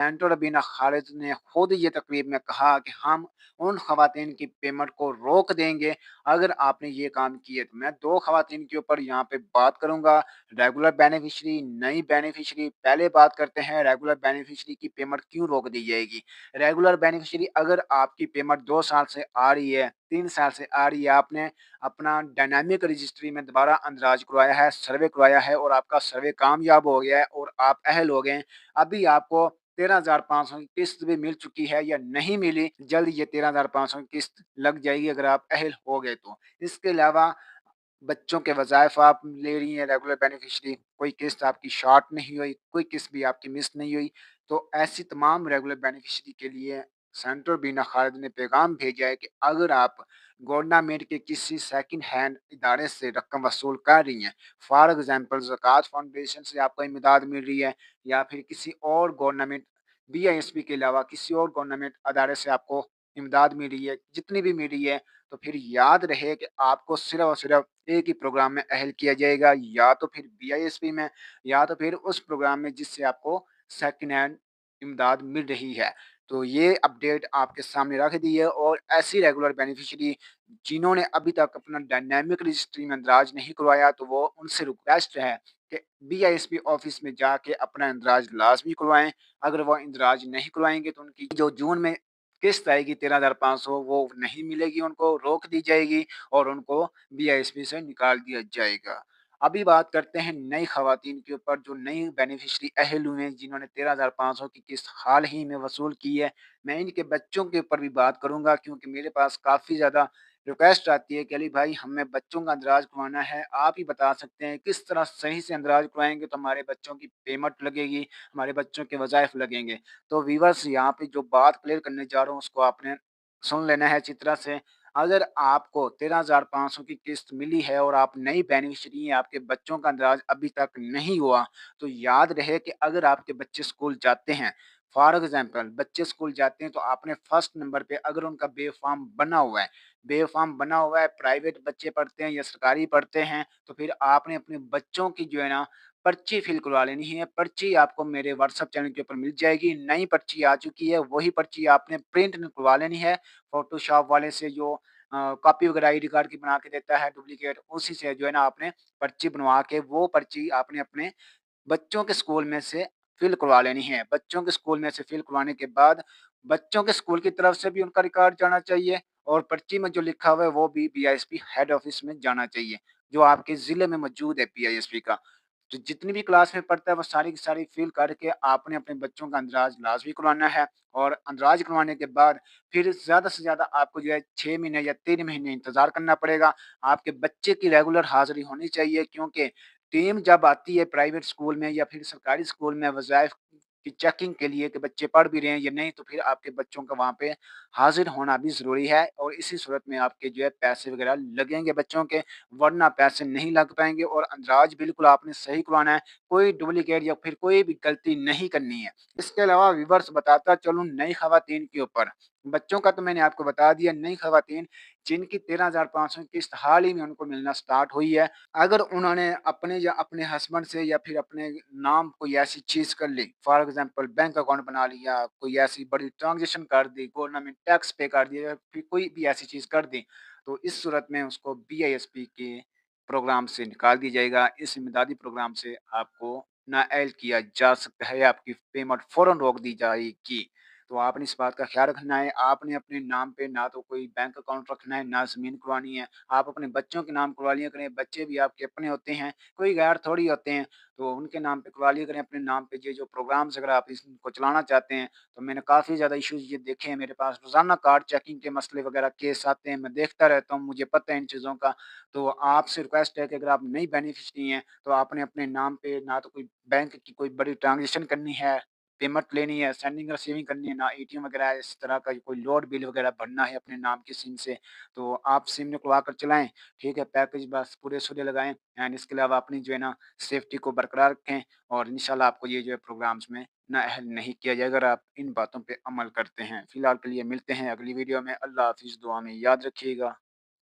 Senator बीना खालिद ने खुद ये तकरीब में कहा कि हम उन खवातीन की पेमेंट को रोक देंगे अगर आपने ये काम किए। तो मैं दो खवातीन के ऊपर यहाँ पे बात करूंगा, रेगुलर बेनिफिशरी, नई बेनिफिशरी। पहले बात करते हैं रेगुलर बेनिफिशरी की पेमेंट क्यों रोक दी जाएगी। रेगुलर बेनिफिशरी अगर आपकी पेमेंट 2 साल से आ रही है, 3 साल से आ रही है, आपने अपना डायनामिक रजिस्ट्री में दोबारा अंदराज करवाया है, सर्वे करवाया है और आपका सर्वे कामयाब हो गया है और आप अहल हो गए हैं, अभी आपको 13,500 की किस्त भी मिल चुकी है या नहीं मिली, जल्द ये 13,500 की किस्त लग जाएगी अगर आप अहल हो गए तो। इसके अलावा बच्चों के वज़ाइफ आप ले रही हैं रेगुलर बेनिफिशरी, कोई किस्त आपकी शॉर्ट नहीं हुई, कोई किस्त भी आपकी मिस नहीं हुई, तो ऐसी तमाम रेगुलर बेनिफिशरी के लिए सेनेटर बीना खालिद ने पैगाम भेजा है कि अगर आप गवर्नमेंट के किसी सेकंड हैंड इदारे से रकम वसूल कर रही हैं, फॉर एग्जांपल ज़कात फाउंडेशन से आपको इमदाद मिल रही है या फिर किसी और गवर्नमेंट बीआईएसपी के अलावा किसी और गवर्नमेंट अदारे से आपको इमदाद मिल रही है, जितनी भी मिल रही है, तो फिर याद रहे कि आपको सिर्फ और सिर्फ एक ही प्रोग्राम में अहल किया जाएगा, या तो फिर बीआईएसपी में या तो फिर उस प्रोग्राम में जिससे आपको सेकंड हैंड इमदाद मिल रही है। तो ये अपडेट आपके सामने रख दी है और ऐसी रेगुलर बेनिफिशियरी जिन्होंने अभी तक अपना डायनामिक रजिस्ट्री में इंदराज नहीं करवाया, तो वो उनसे रिक्वेस्ट है कि बीआईएसपी ऑफिस में जाके अपना इंदराज लाजमी करवाएं। अगर वो इंदराज नहीं करवाएंगे तो उनकी जो जून में किस्त आएगी 13,500 वो नहीं मिलेगी, उनको रोक दी जाएगी और उनको बीआईएसपी से निकाल दिया जाएगा। अभी बात करते हैं नई खवातीन के ऊपर जो नई बेनिफिशरी अहल हुए हैं जिन्होंने 13,500 की किस्त हाल ही में वसूल की है। मैं इनके बच्चों के ऊपर भी बात करूंगा क्योंकि मेरे पास काफ़ी ज़्यादा रिक्वेस्ट आती है कि अली भाई हमें बच्चों का अंदराज करवाना है, आप ही बता सकते हैं किस तरह सही से अंदराज करवाएंगे तो हमारे बच्चों की पेमेंट लगेगी, हमारे बच्चों के वज़ाइफ लगेंगे। तो वीवर्स यहाँ पे जो बात क्लियर करने जा रहा हूँ उसको आपने सुन लेना है अच्छी तरह से। अगर आपको 13,500 की किस्त मिली है और आप नई बेनिफिशियरी हैं, आपके बच्चों का अंदाज अभी तक नहीं हुआ, तो याद रहे कि अगर आपके बच्चे स्कूल जाते हैं, फॉर एग्जांपल बच्चे स्कूल जाते हैं तो आपने फर्स्ट नंबर पे अगर उनका बे फॉर्म बना हुआ है, बे फॉर्म बना हुआ है, प्राइवेट बच्चे पढ़ते हैं या सरकारी पढ़ते हैं, तो फिर आपने अपने बच्चों की जो है ना पर्ची फिल करवा लेनी है। पर्ची आपको मेरे व्हाट्सएप चैनल के ऊपर मिल जाएगी, नई पर्ची आ चुकी है, वही पर्ची आपने प्रिंट निकलवा लेनी है फ़ोटोशॉप वाले से जो कॉपी वगैरह आईडी कार्ड की बना के देता है डुप्लीकेट, उसी से जो है ना आपने पर्ची बनवा के वो पर्ची आपने अपने बच्चों के स्कूल में से फिल करवा लेनी है। बच्चों के स्कूल में से फिल करवाने के बाद बच्चों के स्कूल की तरफ से भी उनका रिकॉर्ड जाना चाहिए और पर्ची में जो लिखा हुआ है वो भी बीआईएसपी हेड ऑफिस में जाना चाहिए, जो आपके ज़िले में मौजूद है बीआईएसपी का। तो जितनी भी क्लास में पढ़ता है वो सारी की सारी फिल करके आपने अपने बच्चों का अंदराज लाजमी करवाना है और अंदराज करवाने के बाद फिर ज़्यादा से ज़्यादा आपको जो है 6 महीने या 3 महीने इंतज़ार करना पड़ेगा। आपके बच्चे की रेगुलर हाज़िरी होनी चाहिए क्योंकि टीम जब आती है प्राइवेट स्कूल में या फिर सरकारी स्कूल में वज़ाइफ की चेकिंग के लिए कि बच्चे पढ़ भी रहे हैं या नहीं, तो फिर आपके बच्चों का वहाँ पे हाज़िर होना भी ज़रूरी है और इसी सूरत में आपके जो है पैसे वग़ैरह लगेंगे बच्चों के, वरना पैसे नहीं लग पाएँगे और अंदराज बिल्कुल आपने सही करवाना है, कोई डुप्लीकेट या फिर कोई भी गलती नहीं करनी है। इसके अलावा व्यूअर्स बताता चलूँ नई ख़वातीन के ऊपर, बच्चों का तो मैंने आपको बता दिया, नई ख़वातीन जिनकी 13,500 किस्त हाल ही में उनको मिलना स्टार्ट हुई है, अगर उन्होंने अपने या अपने हस्बैंड से या फिर अपने नाम कोई ऐसी चीज़ कर ली, फॉर एग्ज़ाम्पल बैंक अकाउंट बना लिया, कोई ऐसी बड़ी ट्रांज़ैक्शन कर दी, गवर्नमेंट टैक्स पे कर दिया या फिर कोई भी ऐसी चीज़ कर दी, तो इस सूरत में उसको बीआईएसपी के प्रोग्राम से निकाल दिया जाएगा। इस इमदादी प्रोग्राम से आपको नाअहल किया जा सकता है, आपकी पेमेंट फ़ौरन रोक दी जाएगी। तो आपने इस बात का ख़्याल रखना है, आपने अपने नाम पे ना तो कोई बैंक अकाउंट रखना है, ना ज़मीन करवानी है। आप अपने बच्चों के नाम करवा लिया करें, बच्चे भी आपके अपने होते हैं, कोई गैर थोड़ी होते हैं, तो उनके नाम पे करवा लिया करें अपने नाम पे। ये जो प्रोग्राम्स अगर आप इसको चलाना चाहते हैं, तो मैंने काफ़ी ज़्यादा इश्यूज़ ये देखे हैं मेरे पास, रोज़ाना कार्ड चेकिंग के मसले वगैरह केस आते हैं, मैं देखता रहता हूँ, मुझे पता है इन चीज़ों का। तो आपसे रिक्वेस्ट है कि अगर आप नई बेनिफिशियरी हैं, तो आपने अपने नाम पे ना तो कोई बैंक की कोई बड़ी ट्रांज़ैक्शन करनी है, पेमेंट लेनी है, सेंडिंग रिसीविंग करनी है, ना एटीएम वगैरह इस तरह का कोई लोड बिल वगैरह भरना है अपने नाम की सिम से, तो आप सिम निकलवा कर चलाएँ, ठीक है? पैकेज बस पूरे-सूरे लगाएँ एंड इसके अलावा अपनी जो है ना सेफ्टी को बरकरार रखें और इंशाल्लाह आपको ये जो है प्रोग्राम्स में नाअहल नहीं किया जाएगा अगर आप इन बातों पे अमल करते हैं। फिलहाल के लिए मिलते हैं अगली वीडियो में। अल्लाह हाफ़िज़, दुआ में याद रखिएगा।